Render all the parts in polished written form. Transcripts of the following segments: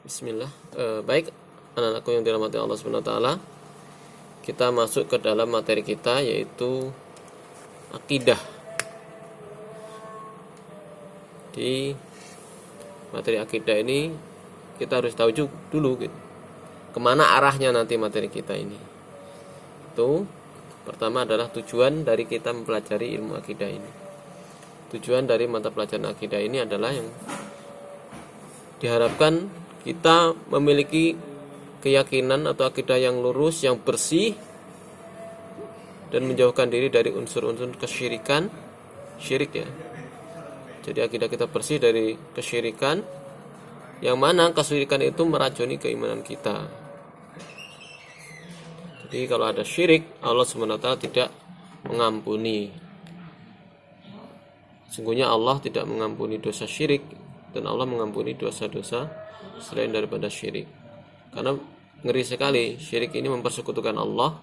Bismillah. Baik, anak-anakku yang dirahmati Allah Subhanahu wa taala. Kita masuk ke dalam materi kita, yaitu akidah. Di materi akidah ini kita harus tahu dulu gitu, kemana arahnya nanti materi kita ini. Itu pertama adalah tujuan dari kita mempelajari ilmu akidah ini. Tujuan dari mata pelajaran akidah ini adalah yang diharapkan kita memiliki keyakinan atau akidah yang lurus, yang bersih, dan menjauhkan diri dari unsur-unsur kesyirikan, syirik ya. Jadi akidah kita bersih dari kesyirikan, yang mana kesyirikan itu meracuni keimanan kita. Jadi kalau ada syirik, Allah SWT tidak mengampuni. Sungguhnya Allah tidak mengampuni dosa syirik, dan Allah mengampuni dosa-dosa selain daripada syirik. Karena ngeri sekali, syirik ini mempersekutukan Allah.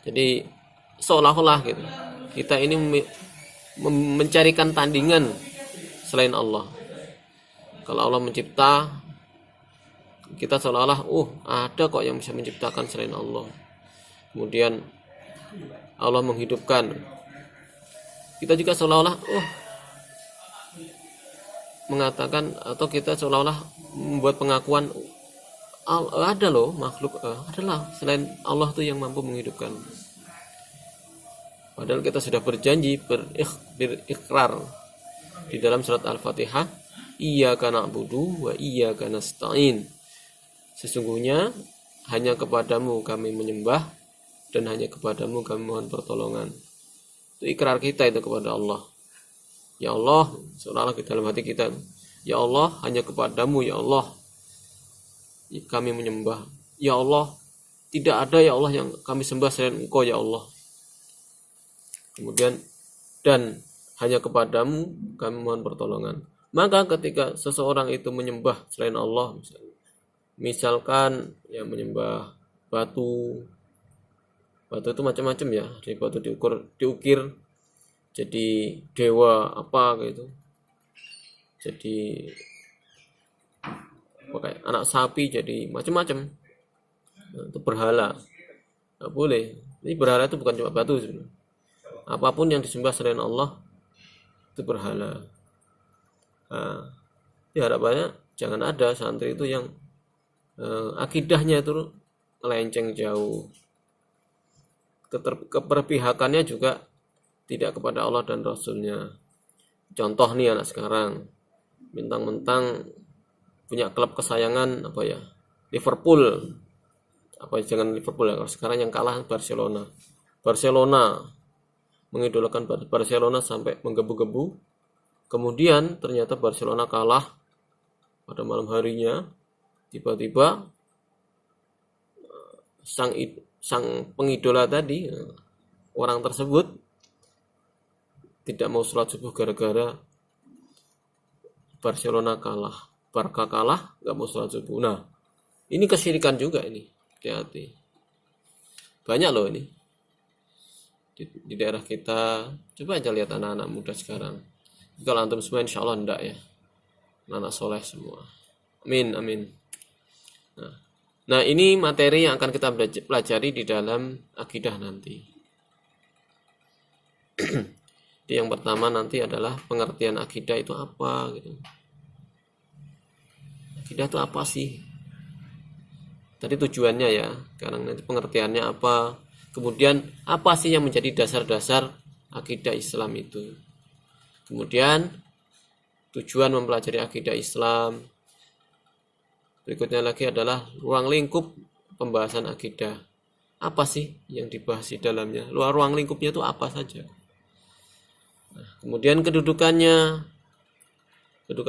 Jadi seolah-olah gitu, kita ini mencarikan tandingan selain Allah. Kalau Allah mencipta, kita seolah-olah ada kok yang bisa menciptakan selain Allah. Kemudian Allah menghidupkan, kita juga seolah-olah mengatakan, atau kita seolah-olah membuat pengakuan ada loh makhluk, adalah selain Allah tuh yang mampu menghidupkan. Padahal kita sudah berjanji, berikrar di dalam surat Al-Fatihah, iyyaka na'budu wa iyyaka nasta'in. Sesungguhnya hanya kepadamu kami menyembah dan hanya kepadamu kami mohon pertolongan. Itu ikrar kita itu kepada Allah. Ya Allah, seolah-olah di dalam hati kita, ya Allah, hanya kepadamu ya Allah kami menyembah. Ya Allah, tidak ada ya Allah yang kami sembah selain Engkau ya Allah. Kemudian, dan hanya kepadamu kami mohon pertolongan. Maka ketika seseorang itu menyembah selain Allah, misalkan ya menyembah batu itu macam-macam ya, dari batu diukir jadi dewa apa gitu, jadi pakai anak sapi, jadi macam-macam. Itu berhala, nggak boleh. Ini berhala itu bukan cuma batu sebenarnya. Apapun yang disembah selain Allah itu berhala. Nah, harapannya jangan ada santri itu yang akidahnya itu melenceng jauh, keperpihakannya juga tidak kepada Allah dan Rasulnya. Contoh nih anak sekarang, mentang-mentang punya klub kesayangan Liverpool, jangan Liverpool ya, kalau sekarang yang kalah Barcelona mengidolakan Barcelona sampai menggebu-gebu. Kemudian ternyata Barcelona kalah pada malam harinya. Tiba-tiba sang pengidola tadi, orang tersebut tidak mau sholat subuh gara-gara Barcelona kalah. Barca kalah, nggak mau sholat subuh. Nah, ini kesyirikan juga ini. Hati-hati. Banyak loh ini. Di daerah kita, coba aja lihat anak-anak muda sekarang. Kalau antum semua insya Allah enggak ya. Anak soleh semua. Amin, amin. Nah, ini materi yang akan kita pelajari di dalam akidah nanti. Yang pertama nanti adalah pengertian akidah itu apa gitu. Akidah itu apa sih? Tadi tujuannya ya, sekarang nanti pengertiannya apa. Kemudian apa sih yang menjadi dasar-dasar akidah Islam itu. Kemudian tujuan mempelajari akidah Islam. Berikutnya lagi adalah ruang lingkup pembahasan akidah. Apa sih yang dibahas di dalamnya? Ruang lingkupnya itu apa saja? Nah, kemudian kedudukan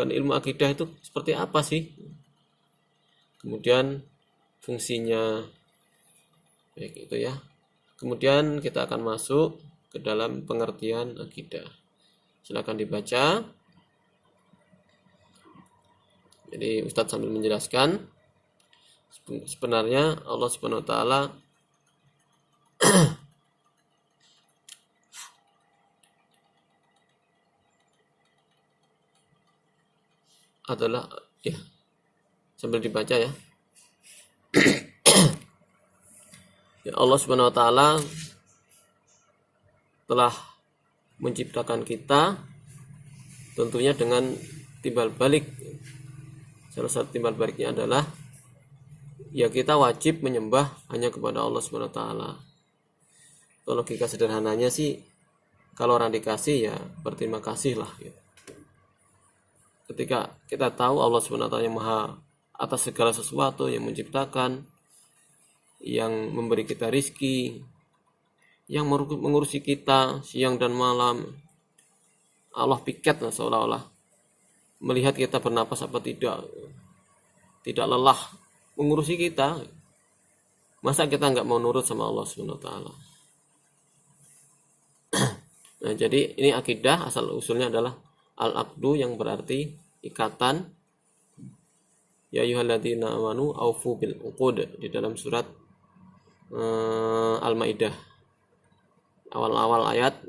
ilmu akidah itu seperti apa sih? Kemudian fungsinya, baik itu ya. Kemudian kita akan masuk ke dalam pengertian akidah. Silakan dibaca. Jadi Ustadz sambil menjelaskan, sebenarnya Allah Subhanahu wa taala adalah sambil dibaca ya. Ya, Allah Subhanahu wa taala telah menciptakan kita tentunya dengan timbal balik. Salah satu timbal baliknya adalah ya kita wajib menyembah hanya kepada Allah Subhanahu wa taala. Logika sederhananya sih kalau orang dikasih ya berterima kasih lah gitu. Ketika kita tahu Allah SWT yang maha atas segala sesuatu, yang menciptakan, yang memberi kita rizki, yang mengurusi kita siang dan malam, Allah piket lah seolah-olah melihat kita bernapas apa tidak lelah mengurusi kita. Masa kita nggak mau nurut sama Allah SWT? Nah, jadi ini akidah asal usulnya adalah al-aqdu yang berarti ikatan. Ya ayyuhalladzina amanu aufu bil uqud di dalam surat Al-Maidah awal-awal ayat.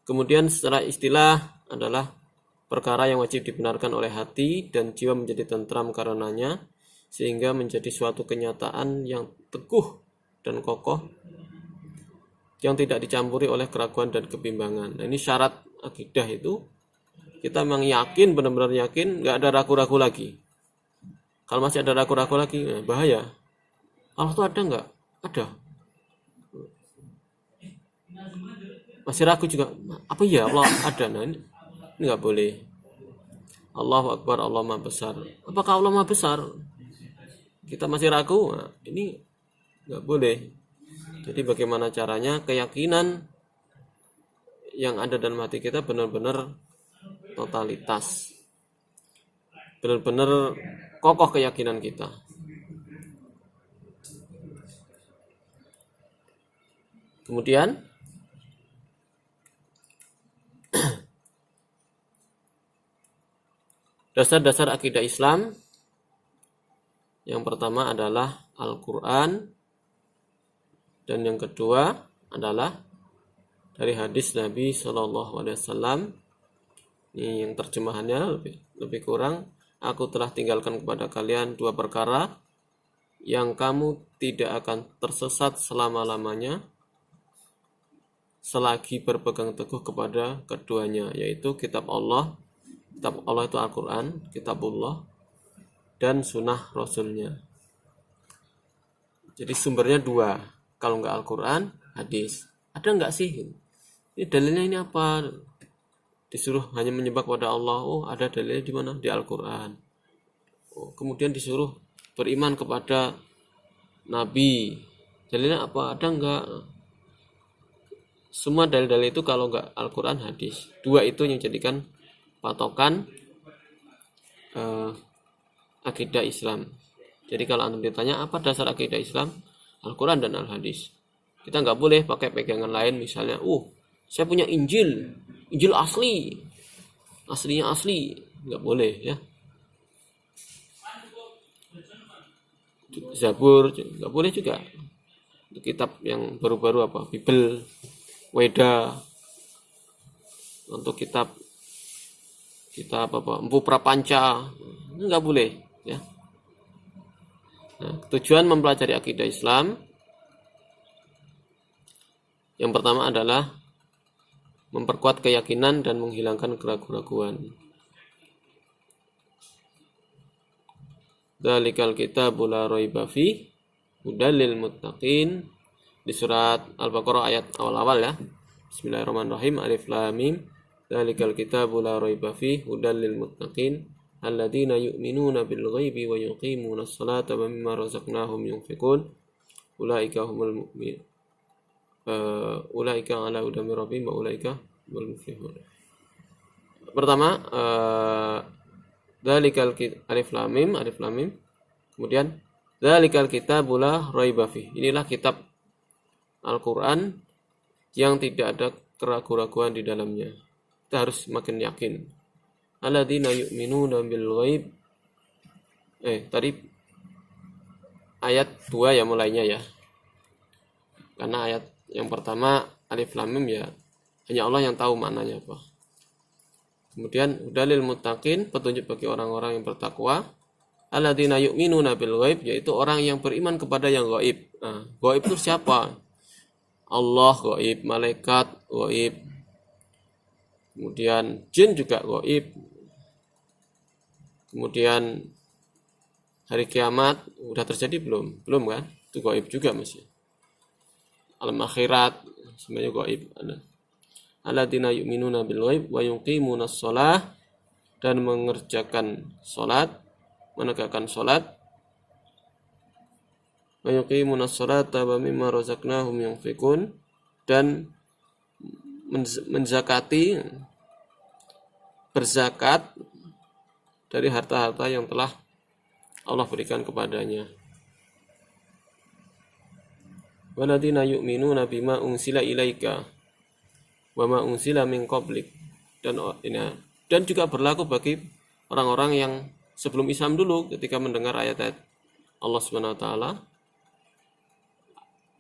Kemudian secara istilah adalah perkara yang wajib dibenarkan oleh hati dan jiwa menjadi tentram karenanya sehingga menjadi suatu kenyataan yang teguh dan kokoh yang tidak dicampuri oleh keraguan dan kebimbangan. Nah, ini syarat akidah itu kita memang yakin, benar-benar yakin, nggak ada ragu-ragu lagi. Kalau masih ada ragu-ragu lagi, nah bahaya. Allah itu ada nggak? Ada. Masih ragu juga, apa ya Allah ada? Nah, ini nggak boleh. Allahu Akbar, Allah Maha Besar. Apakah Allah Maha Besar? Kita masih ragu, nah, ini nggak boleh. Jadi bagaimana caranya keyakinan yang ada dalam hati kita benar-benar totalitas, benar-benar kokoh keyakinan kita. Kemudian dasar-dasar akidah Islam yang pertama adalah Al-Quran. Dan yang kedua adalah dari hadis Nabi SAW. Ini yang terjemahannya lebih kurang. Aku telah tinggalkan kepada kalian dua perkara yang kamu tidak akan tersesat selama-lamanya selagi berpegang teguh kepada keduanya, yaitu kitab Allah. Kitab Allah itu Al-Quran, kitabullah, dan sunnah Rasulnya. Jadi sumbernya dua. Kalau nggak Al-Quran, hadis. Ada nggak sih? Ini dalilnya ini apa? Disuruh hanya menyembah kepada Allah. Oh, ada dalilnya di mana? Di Al-Quran. Oh, kemudian disuruh beriman kepada Nabi. Dalilnya apa? Ada nggak? Semua dalil-dalil itu kalau nggak Al-Quran, hadis. Dua itu yang jadikan patokan akidah Islam. Jadi kalau antum ditanya apa dasar akidah Islam? Al-Quran dan Al-Hadis. Kita nggak boleh pakai pegangan lain, misalnya, saya punya Injil asli, aslinya asli, nggak boleh ya. Zabur nggak boleh juga. Kitab yang baru-baru apa? Bible, Weda, untuk kitab apa? Empu Prapanca, nggak boleh ya. Nah, tujuan mempelajari akidah Islam yang pertama adalah memperkuat keyakinan dan menghilangkan keraguan-raguan. Dzalikal kitabul la raiba fihi hudal lil muttaqin di surat Al-Baqarah ayat awal-awal ya. Bismillahirrahmanirrahim. Alif lam mim. Dzalikal kitabul la raiba fihi hudal lil muttaqin alladzina yu'minuna bil ghaibi wa yuqimuna as-salata wa mimma razaqnahum yunfiqun ulaika humul mu'minun ulaika ala hudan min rabbihim wa ulaika humul muflihun. Pertama dzalikal alif lam mim kemudian dzalikal kitabul la raiba fihi, inilah kitab Al-Qur'an yang tidak ada keraguan-raguan di dalamnya. Kita harus makin yakin. Alladzina yu'minuna bil ghaib. Tadi ayat 2 ya mulainya ya. Karena ayat yang pertama alif lam mim ya hanya Allah yang tahu maknanya apa. Kemudian dalil muttaqin, petunjuk bagi orang-orang yang bertakwa. Alladzina yu'minuna bil ghaib, yaitu orang yang beriman kepada yang gaib. Nah, gaib itu siapa? Allah gaib, malaikat gaib, kemudian jin juga gaib, kemudian hari kiamat udah terjadi belum? Belum kan? Itu gaib juga masih. Alam akhirat semuanya gaib. Alladzina yu'minuna bil ghaib wa yuqimunas shalah, dan mengerjakan salat, menegakkan salat. Wa yuqimunas sholata wa mimma razaqnahum yunfiqun, dan menzakati, berzakat dari harta-harta yang telah Allah berikan kepadanya. Walladzina yu'minuna bima unsila ilaika wa ma unsila min qablik, dan juga berlaku bagi orang-orang yang sebelum Islam dulu ketika mendengar ayat-ayat Allah Subhanahu wa taala.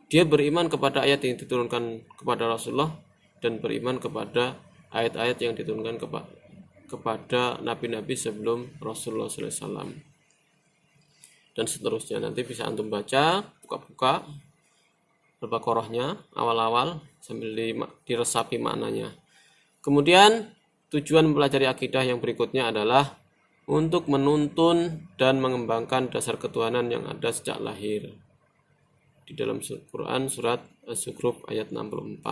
Dia beriman kepada ayat yang diturunkan kepada Rasulullah dan beriman kepada ayat-ayat yang diturunkan kepada nabi-nabi sebelum Rasulullah SAW. Dan seterusnya, nanti bisa antum baca, buka-buka Al-Baqarahnya awal-awal sambil diresapi maknanya. Kemudian tujuan mempelajari akidah yang berikutnya adalah untuk menuntun dan mengembangkan dasar ketuhanan yang ada sejak lahir. Di dalam Quran surat Az-Zukhruf ayat 64.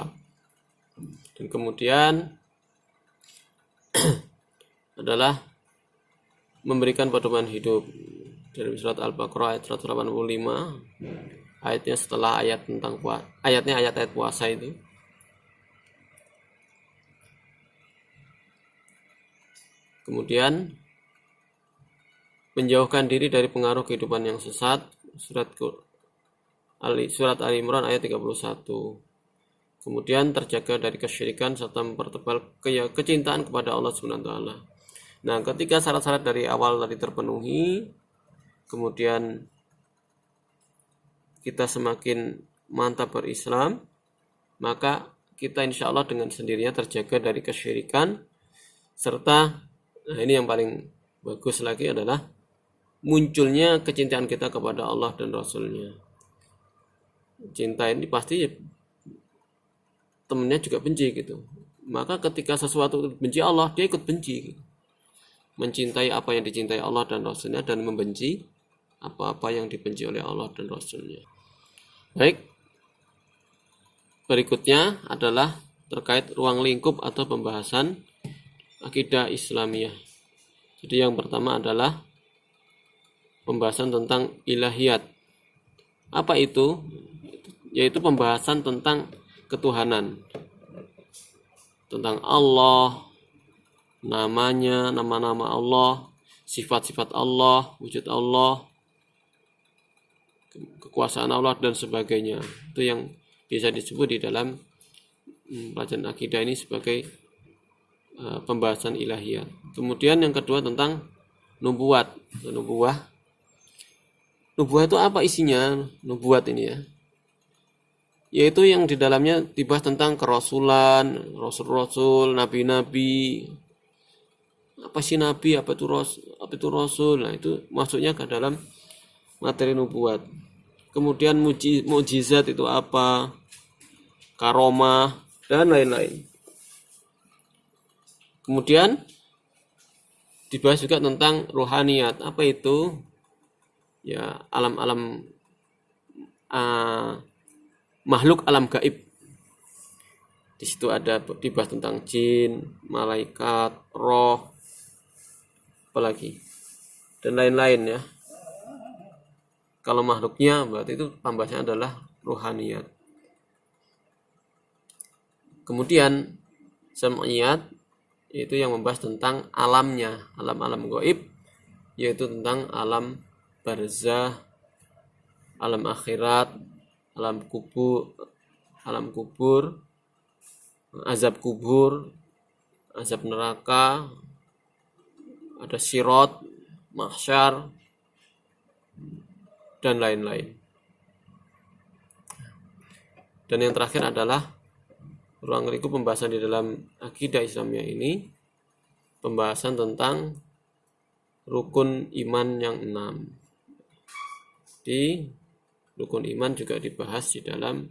Dan kemudian adalah memberikan pedoman hidup dari surat Al-Baqarah ayat 185, ayatnya setelah ayat tentang ayat-ayat puasa itu. Kemudian menjauhkan diri dari pengaruh kehidupan yang sesat, surat Ali Imran ayat 31. Kemudian terjaga dari kesyirikan serta mempertebal kecintaan kepada Allah Subhanahu wa taala. Nah, ketika syarat-syarat dari awal tadi terpenuhi, kemudian kita semakin mantap berislam, maka kita insya Allah dengan sendirinya terjaga dari kesyirikan, serta ini yang paling bagus lagi adalah munculnya kecintaan kita kepada Allah dan Rasulnya. Cinta ini pasti temennya juga benci gitu. Maka ketika sesuatu benci Allah, dia ikut benci gitu. Mencintai apa yang dicintai Allah dan Rasulnya, dan membenci apa-apa yang dibenci oleh Allah dan Rasulnya. Baik, berikutnya adalah terkait ruang lingkup atau pembahasan akidah Islamiyah. Jadi yang pertama adalah pembahasan tentang ilahiyat. Apa itu? Yaitu pembahasan tentang ketuhanan, tentang Allah, namanya, nama-nama Allah, sifat-sifat Allah, wujud Allah, kekuasaan Allah, dan sebagainya. Itu yang bisa disebut di dalam pelajaran akidah ini sebagai pembahasan ilahiyat. Kemudian yang kedua tentang nubuat. Nubuah itu apa isinya? Nubuat ini ya, yaitu yang di dalamnya dibahas tentang kerasulan, rasul-rasul, nabi-nabi. Apa sih nabi, apa itu rasul? Nah, itu masuknya ke dalam materi nubuat. Kemudian mukjizat itu apa? Karomah dan lain-lain. Kemudian dibahas juga tentang rohaniyat. Apa itu? Ya, alam-alam makhluk alam gaib. Di situ ada dibahas tentang jin, malaikat, roh, apalagi, dan lain-lain ya. Kalau makhluknya berarti itu tambahnya adalah ruhaniyat. Kemudian sam'iyat, yaitu yang membahas tentang alamnya, alam-alam gaib, yaitu tentang alam barzah, alam akhirat, alam kubur, azab kubur, azab neraka, ada sirat, mahsyar, dan lain-lain. Dan yang terakhir adalah ruang lingkup pembahasan di dalam akidah Islamiyah ini, pembahasan tentang rukun iman yang 6. Di rukun iman juga dibahas di dalam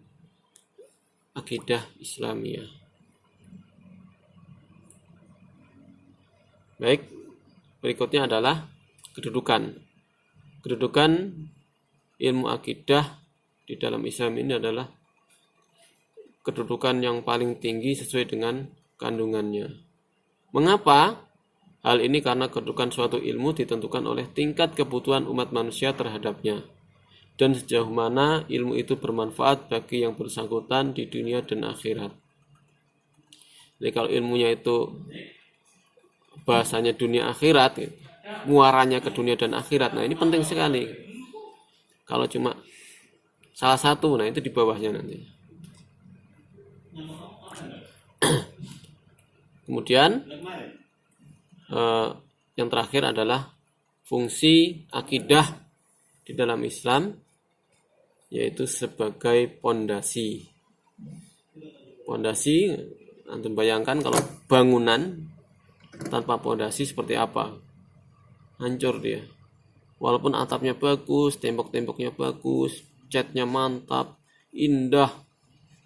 akidah Islamiyah. Baik, berikutnya adalah kedudukan. Kedudukan ilmu akidah di dalam Islam ini adalah kedudukan yang paling tinggi sesuai dengan kandungannya. Mengapa? Hal ini karena kedudukan suatu ilmu ditentukan oleh tingkat kebutuhan umat manusia terhadapnya dan sejauh mana ilmu itu bermanfaat bagi yang bersangkutan di dunia dan akhirat. Jadi kalau ilmunya itu bahasanya dunia akhirat, muaranya ke dunia dan akhirat, nah ini penting sekali. Kalau cuma salah satu, nah itu di bawahnya nanti. Kemudian yang terakhir adalah fungsi akidah di dalam Islam, yaitu sebagai pondasi. Pondasi, antum bayangkan kalau bangunan tanpa pondasi seperti apa? Hancur dia. Walaupun atapnya bagus, tembok-temboknya bagus, catnya mantap, indah,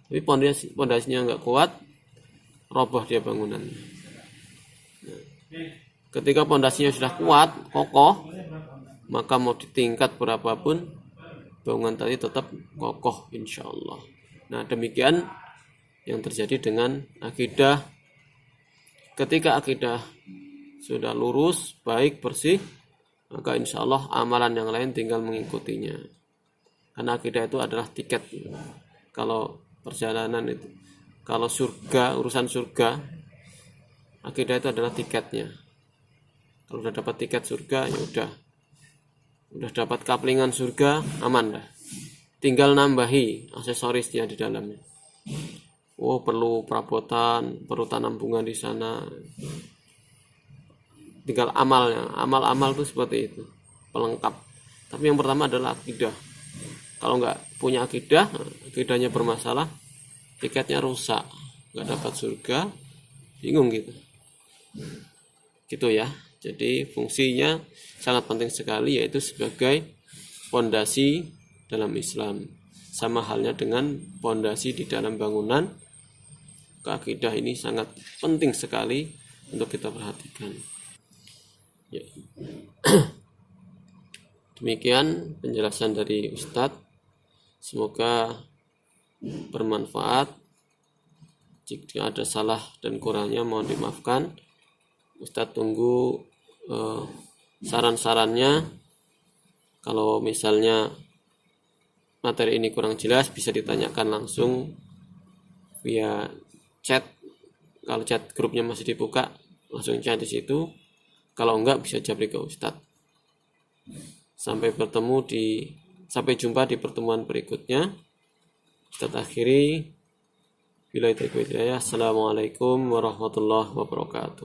tapi pondasinya nggak kuat, roboh dia bangunan. Nah, ketika pondasinya sudah kuat, kokoh, maka mau di tingkat berapapun bangunan tadi tetap kokoh insya Allah. Nah, demikian yang terjadi dengan akidah. Ketika akidah sudah lurus, baik, bersih, maka insya Allah amalan yang lain tinggal mengikutinya. Karena akidah itu adalah tiket. Kalau perjalanan itu, kalau surga, urusan surga, akidah itu adalah tiketnya. Kalau udah dapat tiket surga, ya udah dapat kaplingan surga, aman dah. Tinggal nambahi aksesorisnya di dalamnya. Oh, perlu perabotan, perlu tanam bunga di sana. Tinggal amalnya. Amal-amal itu seperti itu, pelengkap. Tapi yang pertama adalah akidah. Kalau nggak punya akidah, akidahnya bermasalah, tiketnya rusak, nggak dapat surga, bingung gitu. Gitu ya. Jadi fungsinya sangat penting sekali, yaitu sebagai pondasi dalam Islam. Sama halnya dengan pondasi di dalam bangunan, akidah ini sangat penting sekali untuk kita perhatikan. Ya. Demikian penjelasan dari Ustadz. Semoga bermanfaat. Jika ada salah dan kurangnya mohon dimaafkan. Ustadz tunggu saran-sarannya. Kalau misalnya materi ini kurang jelas, bisa ditanyakan langsung via chat. Kalau chat grupnya masih dibuka, langsung chat di situ. Kalau enggak, bisa japri ke Ustadz. Sampai jumpa di pertemuan berikutnya. Ustadz akhiri. Assalamualaikum warahmatullahi wabarakatuh.